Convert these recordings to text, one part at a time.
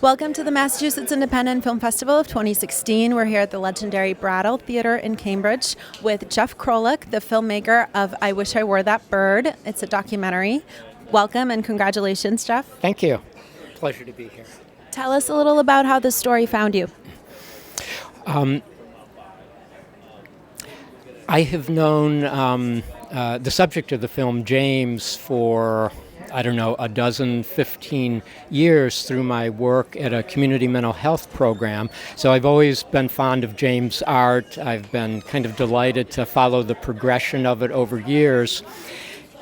Welcome to the Massachusetts Independent Film Festival of 2016. We're here at the legendary Brattle Theatre in Cambridge with Jeff Krolick, the filmmaker of I Wish I Were That Bird. It's a documentary. Welcome and congratulations, Jeff. Thank you. Pleasure to be here. Tell us a little about how this story found you. I have known the subject of the film, James, for, 15 years through my work at a community mental health program. So I've always been fond of James' art. I've been kind of delighted to follow the progression of it over years.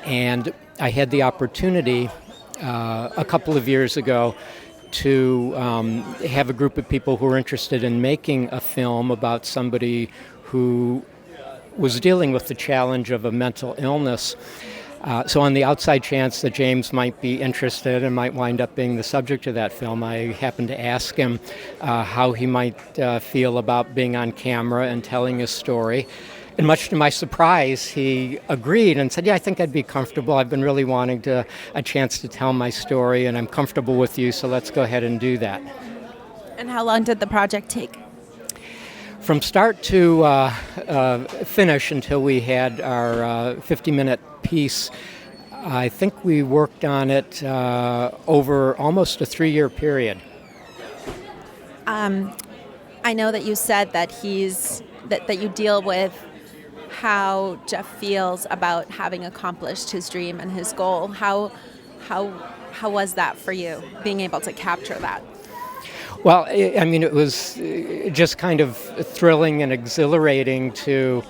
And I had the opportunity a couple of years ago to have a group of people who were interested in making a film about somebody who was dealing with the challenge of a mental illness. So on the outside chance that James might be interested and might wind up being the subject of that film, I happened to ask him how he might feel about being on camera and telling his story. And much to my surprise, he agreed and said, yeah, I think I'd be comfortable. I've been really wanting a chance to tell my story, and I'm comfortable with you, so let's go ahead and do that. And how long did the project take? From start to finish until we had our 50-minute piece, I think we worked on it over almost a 3-year period. I know that you said that that you deal with how Jeff feels about having accomplished his dream and his goal. How was that for you, being able to capture that? Well, I mean, it was just kind of thrilling and exhilarating to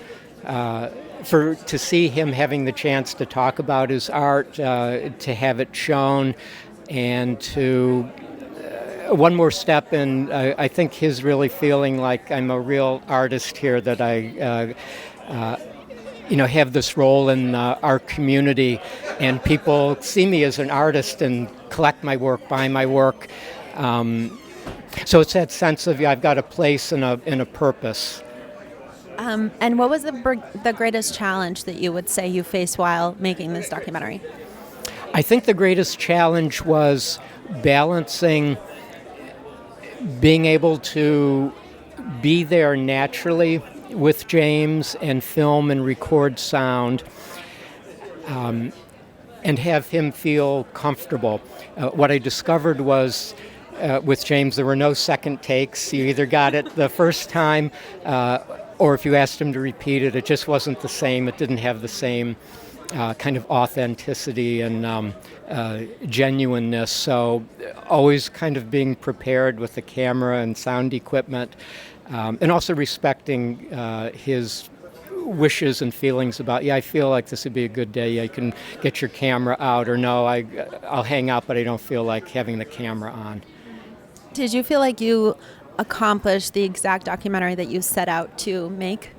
see him having the chance to talk about his art, to have it shown, and to one more step in, I think, his really feeling like I'm a real artist here, that I have this role in our community, and people see me as an artist and collect my work, buy my work. So it's that sense of I've got a place and a purpose. And what was the greatest challenge that you would say you faced while making this documentary? I think the greatest challenge was balancing being able to be there naturally with James and film and record sound, and have him feel comfortable. What I discovered was with James, there were no second takes. You either got it the first time, or if you asked him to repeat it, it just wasn't the same. It didn't have the same kind of authenticity and genuineness. So always kind of being prepared with the camera and sound equipment, and also respecting his wishes and feelings about, I feel like this would be a good day. You can get your camera out, or no, I'll hang out, but I don't feel like having the camera on. Did you feel like you accomplished the exact documentary that you set out to make?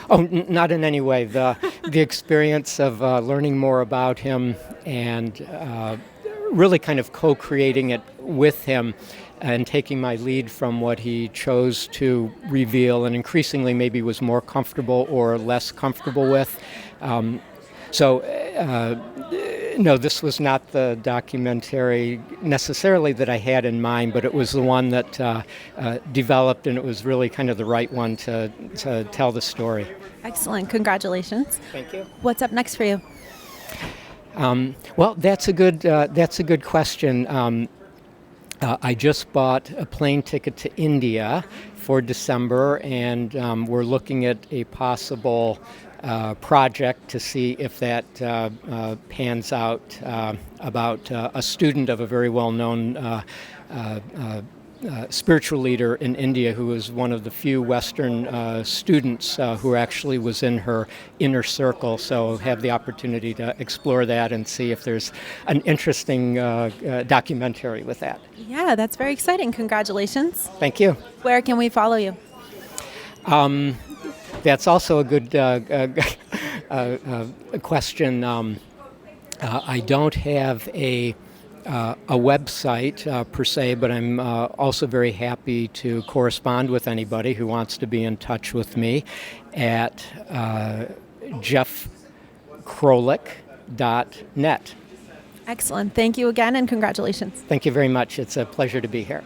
Oh, not in any way. The experience of learning more about him and really kind of co-creating it with him and taking my lead from what he chose to reveal and increasingly maybe was more comfortable or less comfortable with. No, this was not the documentary necessarily that I had in mind, but it was the one that developed, and it was really kind of the right one to tell the story. Excellent. Congratulations. Thank you. What's up next for you? Well, that's a good question. I just bought a plane ticket to India for December, and we're looking at a possible project to see if that pans out, about a student of a very well-known spiritual leader in India who was one of the few Western students who actually was in her inner circle. So have the opportunity to explore that and see if there's an interesting documentary with that. Yeah, that's very exciting. Congratulations. Thank you. Where can we follow you? That's also a good question. I don't have a website per se, but I'm also very happy to correspond with anybody who wants to be in touch with me at jeffkrolick.net. Excellent. Thank you again, and congratulations. Thank you very much. It's a pleasure to be here.